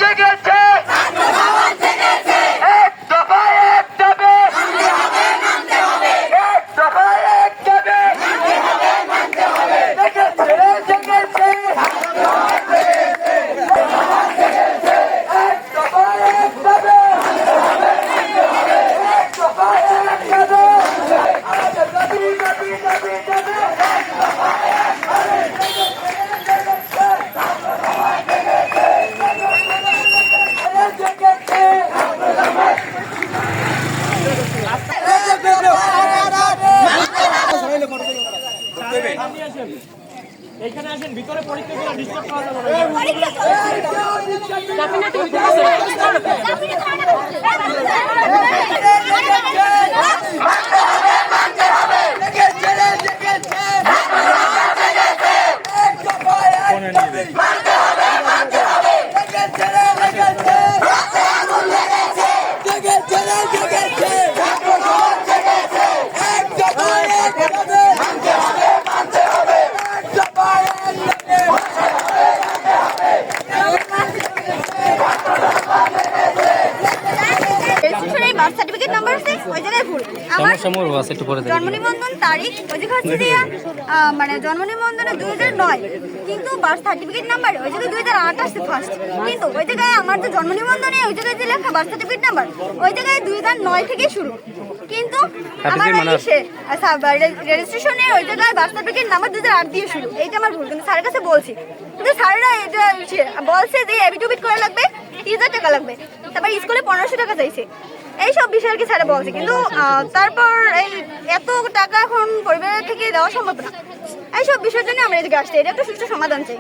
জেগেছে এক দফায় এক দাবি এক দফায় এক দাবি জেগেছে জেগেছে এক দফায় এক দাবি এক দফায় এক দাবি আমাদের দাবি দাবি দাবি দাবি এক দফায় এক দাবি এইখানে আসেন ভিতরে পরীক্ষাগুলো ডিস্টার্ব করা যাবে জন্ম নিবন্ধন তারিখ ওই জায়গায় হচ্ছে যে মানে জন্ম নিবন্ধনে 2009 কিন্তু বার্থ সার্টিফিকেট নাম্বার ওই জায়গায় 2008 আসছে ফার্স্ট কিন্তু ওই জায়গায় আমার যে জন্ম নিবন্ধনে ওই জায়গায় যে লেখা বার্থ সার্টিফিকেট নাম্বার ওই জায়গায় 2009 থেকে শুরু কিন্তু আমার রেজিস্ট্রেশনে ওই জায়গায় বার্থ সার্টিফিকেট নাম্বার 2008 দিয়ে শুরু এইটা আমার ভুল কিন্তু স্যারের কাছে বলছি কিন্তু স্যাররা এটা বলছে যে এফিডেভিট করা লাগবে 30,000 টাকা লাগবে তারপর স্কুলে 1500 টাকা চাইছে এইসব বিষয় আর কি স্যারে বলছে কিন্তু তারপর এই এত টাকা এখন পরিবারের থেকে দেওয়া সম্ভব না এইসব বিষয়ের জন্য আমরা এদিকে আসছি এটা একটা সুষ্ঠু সমাধান চাই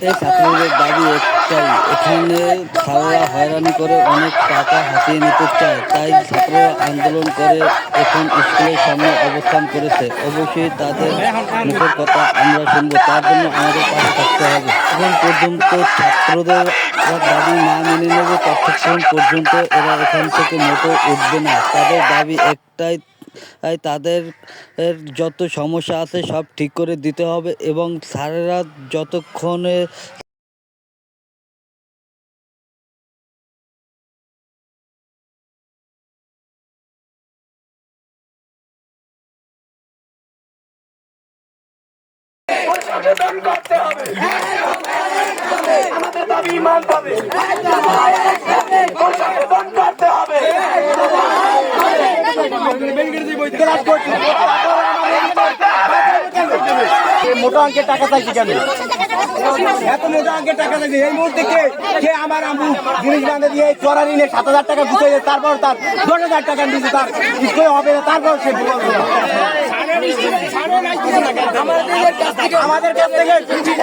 এই ছাত্রদের দাবি একটাই, এখানে ছাত্ররা হয়রানি করে অনেক টাকা হাতিয়ে নিতে চায়, তাই ছাত্ররা আন্দোলন করে এখন স্কুলের সামনে অবস্থান করেছে। অবশ্যই তাদের মুখের কথা আমরা শুনবো, তার জন্য আমাদের পাশে থাকতে হবে। এখন পর্যন্ত ছাত্রদের দাবি না মেনে নেবে ততক্ষণ পর্যন্ত এরা এখান থেকে মোটো উঠবে না। তাদের দাবি একটাই, তাদের যত সমস্যা আছে সব ঠিক করে দিতে হবে এবং স্যারেরা যতক্ষণে করতে হবে আমাদের দাবি মানতে হবে করতে হবে মোটা অঙ্কের টাকা চাইছি কেন এত মোটা অঙ্কের টাকা চাইছি এই মুহূর্তে কে আমার আম্মু জিনিস বাঁধে দিয়ে চড়া ঋণে 7,000 টাকা গুছিয়ে তারপর তার 10,000 টাকা দিয়েছে তার স্কুলে হবে না তারপর সে আমাদের কাছ থেকে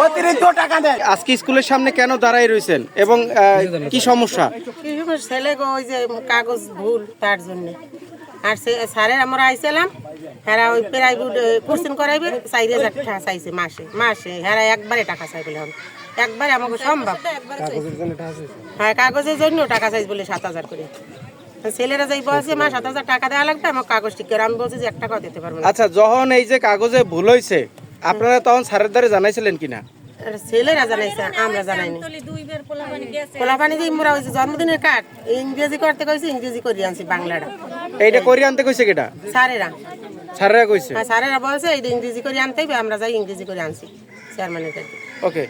অতিরিক্ত টাকা দেয়। আজকে স্কুলের সামনে কেন দাঁড়াই রয়েছেন এবং কি সমস্যা? ছেলে ওই যে কাগজ ভুল তার জন্য আর স্যারের আমরা আইছিলাম হ্যাঁ ওই প্রাইভেট কোশ্চেন করাইবে 4,000 টাকা চাইছে মাসে মাসে হ্যাঁ একবারে টাকা চাই বলে একবারে আমাকে সম্ভব হ্যাঁ কাগজের জন্য টাকা চাইছে বলে 7,000 করে ছেলেরা যাই বলছে মা 7,000 টাকা দেওয়া লাগবে আমার কাগজ ঠিক করে আমি বলছি যে 1 টাকাও দিতে পারবো না। আচ্ছা যখন এই যে কাগজে ভুল হয়েছে আপনারা তখন স্যারের দ্বারা জানাইছিলেন কিনা? ছেলেরা জানাইছে আমরা জানাইনি পোলাপানি যে মোরা হয়েছে জন্মদিনের কার্ড ইংরেজি করতে কইছে ইংরেজি করে আনছি বাংলাটা এইটা করে আনতে কইছে কেটা? স্যারেরা কইছে স্যারেরা বলছে এইটা ইংরেজি করে আনতে হবে আমরা যাই ইংরেজি করে আনছি চেয়ারম্যানের কাছে। ওকে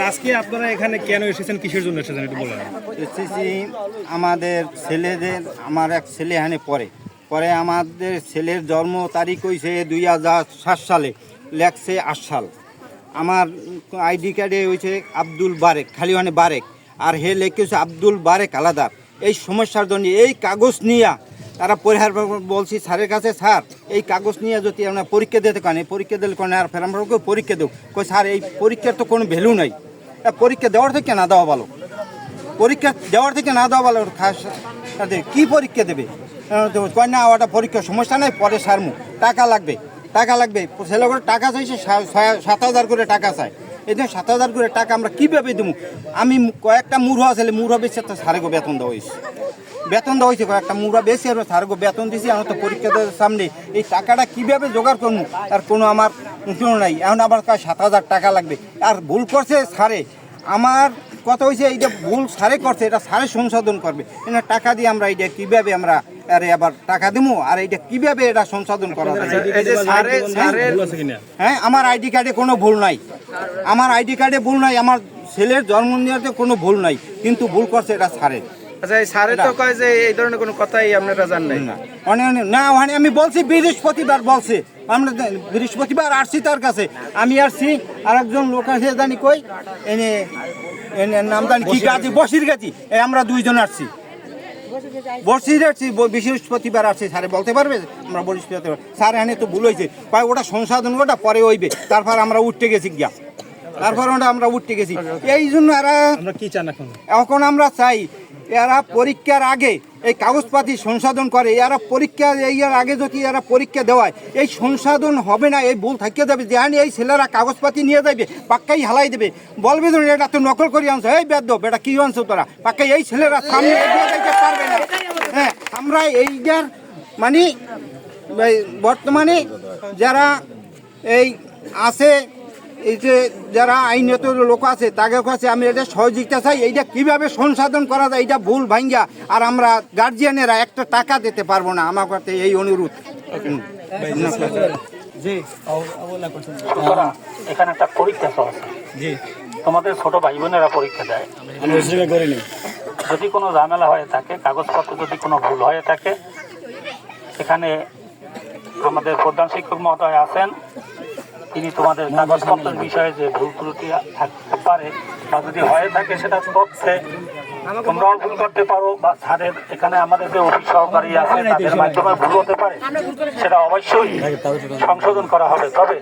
আজকে আপনারা এখানে কেন এসেছেন, কিসের জন্য এসেছেন একটু বলেন। এসেছি আমাদের ছেলেদের, আমার এক ছেলে এখানে পরে আমাদের ছেলের জন্ম তারিখ হয়েছে 2007 সালে, লেখছে 8 সাল। আমার আইডি কার্ডে হয়েছে আব্দুল বারেক, খালি মানে বারেক, আর হে লেখেছে আব্দুল বারেক আলাদা। এই সমস্যার জন্য এই কাগজ নিয়ে তারা পরিহার বলছি স্যারের কাছে, স্যার এই কাগজ নিয়ে যদি আমরা পরীক্ষা দিতে কারণে পরীক্ষা দিলে কারণে আর ফের আমরা পরীক্ষা দেব কই স্যার এই পরীক্ষার তো কোনো ভ্যালু নাই, পরীক্ষা দেওয়ার থেকে না দেওয়া ভালো, পরীক্ষা দেওয়ার থেকে না দেওয়া ভালো। কী পরীক্ষা দেবে? তো কয় না ওটা পরীক্ষা সমস্যা নেই পরে সারমু, টাকা লাগবে ছেলে করে টাকা চাইছে 7,000 করে টাকা চায়। এই জন্য 7,000 করে টাকা আমরা কীভাবে দেবো? আমি কয়েকটা মুরহা ছেলে মুরহা বেশি একটা সারেগো বেতন দেওয়া হয়েছে কয়েকটা মুরহা বেশি আর সারেগো বেতন দিয়েছি। আমার তো পরীক্ষা দেওয়ার সামনে এই টাকাটা কীভাবে জোগাড় করবো আর কোনো আমার কোনো নাই। এখন আবার 7,000 টাকা লাগবে আর ভুল করছে সারে। আমার কথা হয়েছে এইটা ভুল সারে করছে, এটা সারে সংশোধন করবে। এটা টাকা দিয়ে আমরা এইটা কীভাবে আমরা আবার টাকা দেবো আর এইটা কীভাবে এটা সংশোধন করা যায়? হ্যাঁ, আমার আইডি কার্ডে কোনো ভুল নাই, আমার ছেলের জন্ম নেওয়াতে কোনো ভুল নাই, কিন্তু ভুল করছে এটা সারে। আচ্ছা, এই স্যারে তো কয় যে এই ধরনের কোনো কথাই আপনারা জানেন না। না আমি বলছি বৃহস্পতিবার বলছে, আমরা বৃহস্পতিবার আসছি তার কাছে, আমি আসছি আর একজন লোক আছে জানি কই এনে নাম জানি কি গাছি বসির গাছি, আমরা দুইজন আসছি বৃহস্পতিবার আসছি। স্যারে বলতে পারবে আমরা বৃহস্পতিবার স্যার এনে তো ভুল হয়েছে, কয় ওটা সংশোধন ওটা পরে হইবে। তারপর আমরা উঠতে গেছি গিয়া, এই জন্য কি চান এখন আমরা চাই এরা পরীক্ষার আগে এই কাগজপাতি সংশোধন করে। এরা পরীক্ষা এর আগে যদি এরা পরীক্ষা দেওয়ায় এই সংশোধন হবে না, এই ভুল থাকিয়ে যাবে। যেখানে এই ছেলেরা কাগজপাতি নিয়ে যাবে পাক্কাই হালাই দেবে, বলবে যে এটা তো নকল করে আনছো, এই বেদ এটা কি আনছো তোরা, পাক্কাই এই ছেলেরা সামনে এগিয়ে যাইতে পারবে না। হ্যাঁ, আমরা এইটার মানে বর্তমানে যারা এই আছে এই যে যারা আইনত লোক আছে তাদের কাছে আমি এটা সহযোগিতা চাই, এইটা কিভাবে সংশোধন করা যায়, এইটা ভুল ভাঙ্গা আর আমরা গার্জিয়ানেরা একটা টাকা দিতে পারবো না। আমার কাছে এই অনুরোধ। এখানে একটা পরীক্ষা চলছে, তোমাদের ছোট ভাই বোনেরা পরীক্ষা দেয়। যদি কোনো ঝামেলা হয়ে থাকে, কাগজপত্র যদি কোনো ভুল হয়ে থাকে, এখানে আমাদের প্রধান শিক্ষক মহোদয় আছেন, তিনি তোমাদের কাগজপত্রের বিষয়ে যে ভুল ত্রুটি থাকতে পারে বা যদি হয়ে থাকে সেটা তথ্যে তোমরাও ভুল করতে পারো বা স্যারের এখানে আমাদের যে অফিস সহকারী আছে তাদের মাধ্যমে ভুল হতে পারে, সেটা অবশ্যই সংশোধন করা হবে। তবে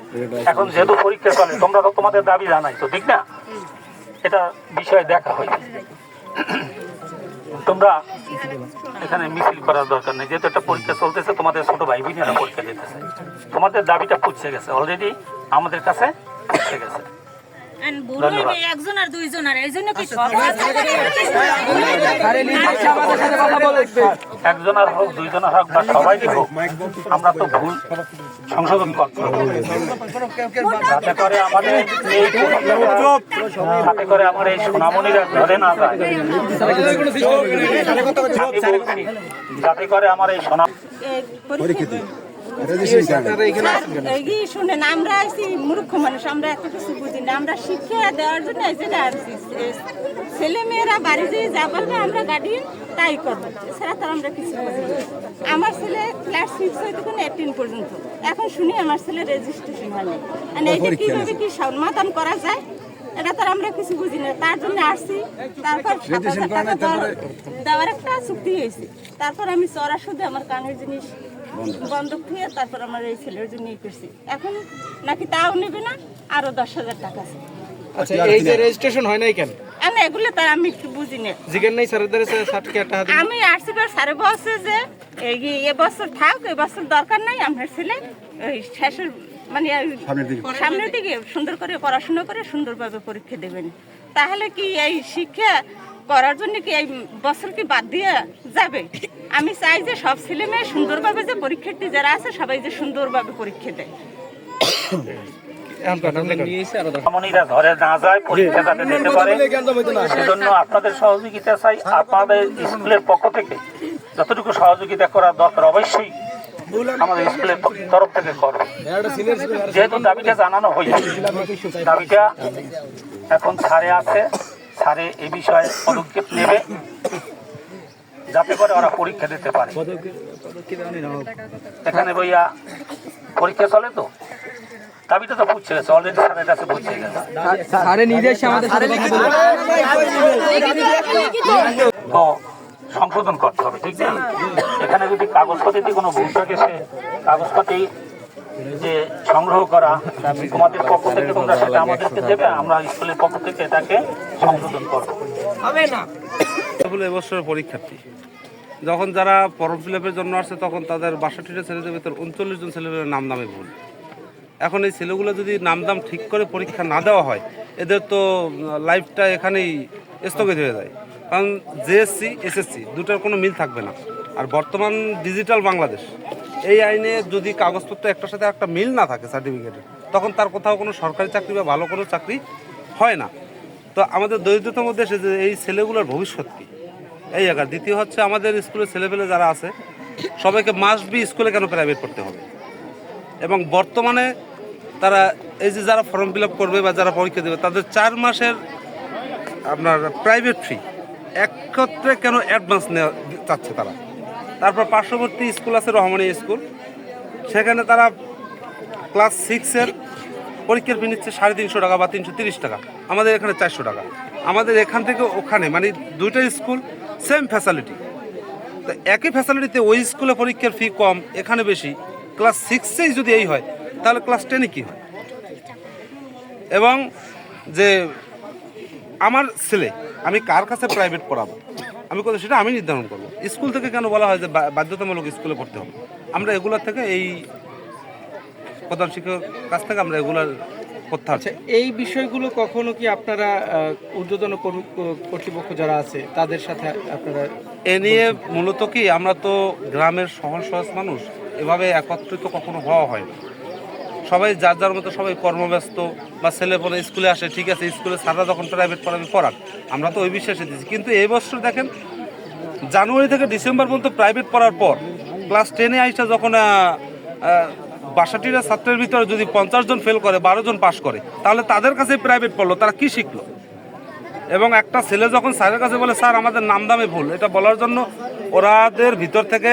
এখন যেহেতু পরীক্ষা চলে, তোমরা তো তোমাদের দাবি জানাইছো, ঠিক না? এটা বিষয়ে দেখা হয়েছে, তোমরা এখানে মিছিল করার দরকার নেই। যেহেতু একটা পরীক্ষা চলতেছে, তোমাদের ছোট ভাই বোনেরা পরীক্ষা দিতেছে, তোমাদের দাবিটা পুষছে গেছে, অলরেডি আমাদের কাছে পুষছে গেছে। একজন আর দুইজন আর এই জন্য কি একজন আর হোক, দুইজন আর হোক বা সবাই হোক, আমরা তো ভুল সংশোধন করতে হবে, যাতে করে আমাদের এই সোনামণিরা ধরে না যায়, যাতে করে আমার এই সোনা শুনেন। আমরা আছি মূর্খ মানুষ, আমরা এত কিছু বুঝি না। আমরা শিক্ষা দেওয়ার জন্য ছেলে মেয়েরা বাড়ি যেয়ে যা বলবে আমরা গার্ডিয়ান তাই করবো, এছাড়া তো আমরা কিছু বুঝি না। আমার ছেলে ক্লাস 6 হইতে 18 পর্যন্ত, এখন শুনি আমার ছেলে রেজিস্ট্রেশন হয়নি। এইটা কিভাবে কি সমাধান করা যায় এটা তো আমরা কিছু বুঝি না। তার জন্য আসছি, তারপর 7,000 টাকা দেওয়ার একটা চুক্তি হয়েছে। তারপর আমি চড়া সুদে আমার কানের জিনিস বন্ধক দিয়ে তারপর আমার এই ছেলের জন্য করছি। এখন নাকি তাও নেবে না, আরো 10,000 টাকা আছে। আচ্ছা, এই যে রেজিস্ট্রেশন হয় নাই কেন? এগুলো তার আমি একটু বুঝি না। জিজ্ঞেস নেই স্যারের সার্টিফিকেট আমি আসছি স্যারে বলছে যে এবছর থাক, এবছর দরকার নাই, আপনার ছেলে ওই শেষের মানে সামনের দিকে সুন্দর করে পড়াশোনা করে সুন্দরভাবে পরীক্ষা দেবেন। তাহলে কি এই শিক্ষা করার জন্য কি এই বছর কি বাদ দিয়ে যাবে? আমি চাই যে সব ছেলে মেয়ে সুন্দরভাবে, যে পরীক্ষার্থী যারা আছে সবাই যে সুন্দরভাবে পরীক্ষা দেয়। ধরে না যায়, পরীক্ষা যাতে দিতে পারে, সেজন্য আপনাদের সহযোগিতা চাই। আপনাদের স্কুলের পক্ষ থেকে যতটুকু সহযোগিতা করার দরকার অবশ্যই আমাদের স্কুলের তরফ থেকে করবে। যেহেতু দাবিটা জানানো হয়েছে, দাবিটা এখন স্যারে আছে, স্যারে এই বিষয়ে পদক্ষেপ নেবে যাতে করে ওরা পরীক্ষা দিতে পারে। এখানে বইয়া পরীক্ষা চলে, তো দাবিটা তো বুঝছে গেছে, অলরেডি স্যারের কাছে বুঝছে গেছে। তো সংশোধন করতে হবে, ঠিক না? এখানে যদি কাগজপাতিতে কোনো ভুল থাকে, সে কাগজপাতি যে সংগ্রহ করা তোমাদের পক্ষ থেকে তোমরা সেটা আমাদেরকে দেবে, আমরা স্কুলের পক্ষ থেকে এটাকে সংশোধন করবো। এবছর পরীক্ষার্থী যখন যারা ফর্ম ফিল আপের জন্য আসছে তখন তাদের 62টা ছেলেদের ভিতর 39 জন ছেলেদের নাম দামে ভুল। এখন এই ছেলেগুলো যদি নামদাম ঠিক করে পরীক্ষা না দেওয়া হয় এদের তো লাইফটা এখানেই স্থগিত হয়ে যায়, কারণ জেএসসি এসএসসি দুটার কোনো মিল থাকবে না। আর বর্তমান ডিজিটাল বাংলাদেশ, এই আইনে যদি কাগজপত্র একটার সাথে একটা মিল না থাকে সার্টিফিকেটে, তখন তার কোথাও কোনো সরকারি চাকরি বা ভালো কোনো চাকরি হয় না। তো আমাদের দরিদ্রতম দেশে যে এই ছেলেগুলোর ভবিষ্যৎ কী, এই জায়গা। দ্বিতীয় হচ্ছে আমাদের স্কুলের ছেলেপেলে যারা আছে সবাইকে মাস্ট বি স্কুলে কেন প্রাইভেট পড়তে হবে, এবং বর্তমানে তারা এই যে যারা ফর্ম ফিল আপ করবে বা যারা পরীক্ষা দেবে তাদের 4 মাসের আপনার প্রাইভেট ফি একত্রে কেন অ্যাডভান্স নেওয়া চাচ্ছে তারা। তারপর পার্শ্ববর্তী স্কুল আছে রহমানিয়া স্কুল, সেখানে তারা ক্লাস 6-এর পরীক্ষার ফি নিচ্ছে 350 টাকা বা 330 টাকা, আমাদের এখানে 400 টাকা। আমাদের এখান থেকে ওখানে মানে দুইটা স্কুল সেম ফ্যাসিলিটি, তো একই ফ্যাসিলিটিতে ওই স্কুলে পরীক্ষার ফি কম, এখানে বেশি। ক্লাস 6-এই যদি এই হয় তাহলে ক্লাস 10-এ কী হয়? এবং যে আমার ছেলে আমি কার কাছে প্রাইভেট পড়াবো আমি কোথাও সেটা আমি নির্ধারণ করবো। স্কুল থেকে কেন বলা হয় যে বাধ্যতামূলক স্কুলে পড়তে হবে? আমরা এগুলোর থেকে এই প্রধান শিক্ষকের কাছ থেকে আমরা এগুলার আচ্ছা, এই বিষয়গুলো কখনো কি আপনারা ঊর্ধ্বতন কর্তৃপক্ষ যারা আছে তাদের সাথে আপনারা এ নিয়ে মূলত কি আমরা তো গ্রামের সহজ সহজ মানুষ, এভাবে একত্রিত কখনো হওয়া হয় না। সবাই যার যার মতো সবাই কর্মব্যস্ত, বা ছেলে পরে স্কুলে আসে, ঠিক আছে স্কুলে স্যাররা যখন প্রাইভেট পড়াবে পড়াক, আমরা তো ওই বিশ্বাসে দিচ্ছি। কিন্তু এই বছর দেখেন জানুয়ারি থেকে ডিসেম্বর পর্যন্ত প্রাইভেট পড়ার পর ক্লাস 10-এ আইসা যখন 62টা ছাত্রের ভিতরে যদি 50 জন ফেল করে 12 জন পাশ করে, তাহলে তাদের কাছে প্রাইভেট পড়লো, তারা কি শিখলো? এবং একটা ছেলে যখন স্যারের কাছে বলে স্যার আমাদের নাম দামে ভুল, এটা বলার জন্য ওরাদের ভিতর থেকে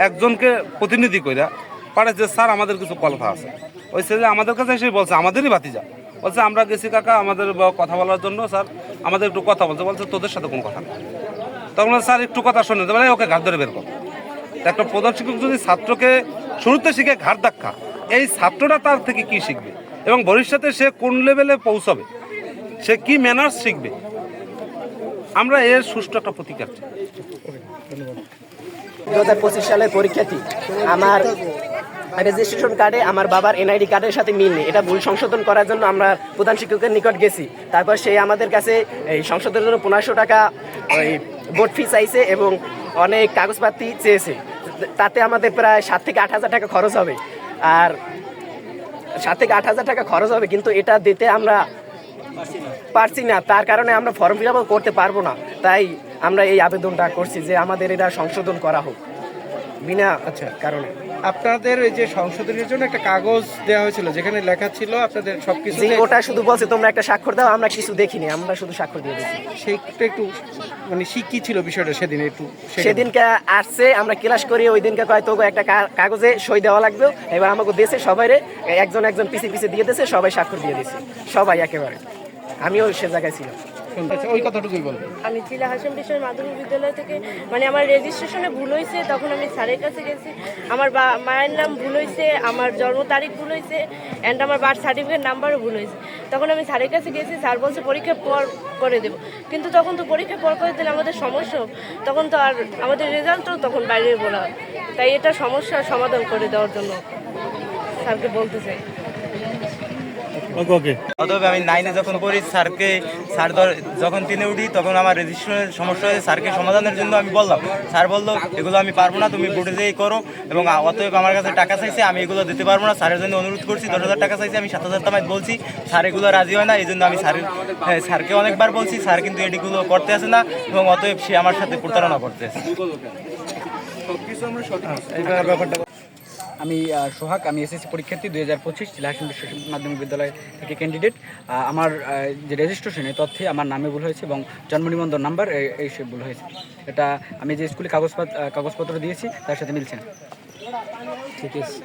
একজনকে প্রতিনিধি কইরা পারে যে স্যার আমাদের কিছু কথা আছে। ওই ছেলে আমাদের কাছে এসে বলছে, আমাদেরই ভাতিজা বলছে আমরা গেছি কাকা আমাদের কথা বলার জন্য, স্যার আমাদের একটু কথা বলছে তোদের সাথে কোন কথা না। তখন স্যার একটু কথা শুনে মানে ওকে ঘাট ধরে বের কর। একটা প্রধান শিক্ষক যদি ছাত্রকে শুরুতে শিখে ঘাট ধাক্কা, এই ছাত্রটা তার থেকে কি শিখবে এবং ভবিষ্যতে সে কোন লেভেলে পৌঁছাবে, সে কি ম্যানার্স শিখবে, আমরা এর সুষ্ঠু একটা প্রতিকার চাই। 2025 সালের পরীক্ষার্থী, আমার রেজিস্ট্রেশন কার্ডে আমার বাবার এনআইডি কার্ডের সাথে মিল নেই। এটা ভুল সংশোধন করার জন্য আমরা প্রধান শিক্ষকের নিকট গেছি। তারপর সে আমাদের কাছে এই সংশোধনের জন্য 1500 টাকা ওই বোর্ড ফি চাইছে এবং অনেক কাগজপাতি চেয়েছে। তাতে আমাদের প্রায় 7 থেকে 8 হাজার টাকা খরচ হবে। আর 7 থেকে 8 হাজার টাকা খরচ হবে, কিন্তু এটা দিতে আমরা পারছি না। তার কারণে আমরা ফর্ম ফিল আপ করতে পারবো না। তাই আমরা এই আবেদনটা করছি যে আমাদের এটা সংশোধন করা হোক বিনা কারণে। আপনাদের এই যে সংশোধনের জন্য একটা কাগজ দেওয়া হয়েছিল যেখানে লেখা ছিল আপনাদের সবকিছু, ওটা শুধু বলছে তোমরা একটা স্বাক্ষর দাও, আমরা কিছু দেখিনি, আমরা শুধু স্বাক্ষর দিয়ে দিচ্ছি। সেইটা একটু মানে কি ছিল বিষয়টা সেদিন একটু? সেদিনকে আসছে, আমরা ক্লাস করি, ওই দিনকে কয় তো একটা কাগজে সই দেওয়া লাগবে। এবার আমাকে দেশে সবাই একজন একজন পিছিয়ে পিছিয়ে দিয়ে দিয়েছে, সবাই স্বাক্ষর দিয়ে দিয়েছে, সবাই একেবারে। আমিও সে জায়গায় ছিলাম। ওই কথাটুকুই বলবো। আমি জিলা হাসেম বিশ্বের মাধ্যমিক বিদ্যালয় থেকে, মানে আমার রেজিস্ট্রেশনে ভুল হয়েছে, তখন আমি স্যারের কাছে গেছি। আমার মায়ের নাম ভুল হয়েছে, আমার জন্ম তারিখ ভুল হয়েছে, অ্যান্ড আমার বার্থ সার্টিফিকেট নাম্বারও ভুল হয়েছে। তখন আমি স্যারের কাছে গেছি, স্যার বলছে পরীক্ষা পর করে দেবো। কিন্তু তখন তো পরীক্ষা পর করে দিলে আমাদের সমস্যা, তখন তো আর আমাদের রেজাল্টও তখন বাইরে বলা। তাই এটা সমস্যার সমাধান করে দেওয়ার জন্য স্যারকে বলতে চাই। অতএব আমি 9-এ যখন পড়ি স্যার যখন 10-এ উঠি তখন আমার রেজিস্ট্রেশনের সমস্যা হয়েছে। স্যারকে সমাধানের জন্য আমি বললাম, স্যার বললো এগুলো আমি পারবো না, তুমি বোর্ডে যেয়েই করো। এবং অতএব আমার কাছে টাকা চাইছে, আমি এগুলো দিতে পারবো না। স্যারের জন্য অনুরোধ করছি, 10,000 টাকা চাইছে, আমি 7,000 টাকা বলছি। স্যার এগুলো রাজি হয় না, এই জন্য আমি স্যারকে অনেকবার বলছি, স্যার কিন্তু এটিগুলো করতে আসে না, এবং অতএব সে আমার সাথে প্রতারণা করতে আসে। আমি সোহাগ, আমি এসএসসি পরীক্ষার্থী 2025 জেলা হাসিম বিশ্ব মাধ্যমিক বিদ্যালয় থেকে ক্যান্ডিডেট। আমার যে রেজিস্ট্রেশন এই তথ্যে আমার নামে ভুল হয়েছে এবং জন্ম নিবন্ধন নাম্বার এই সব ভুল হয়েছে। এটা আমি যে স্কুলে কাগজপত্র দিয়েছি তার সাথে মিলছে না। ঠিক আছে।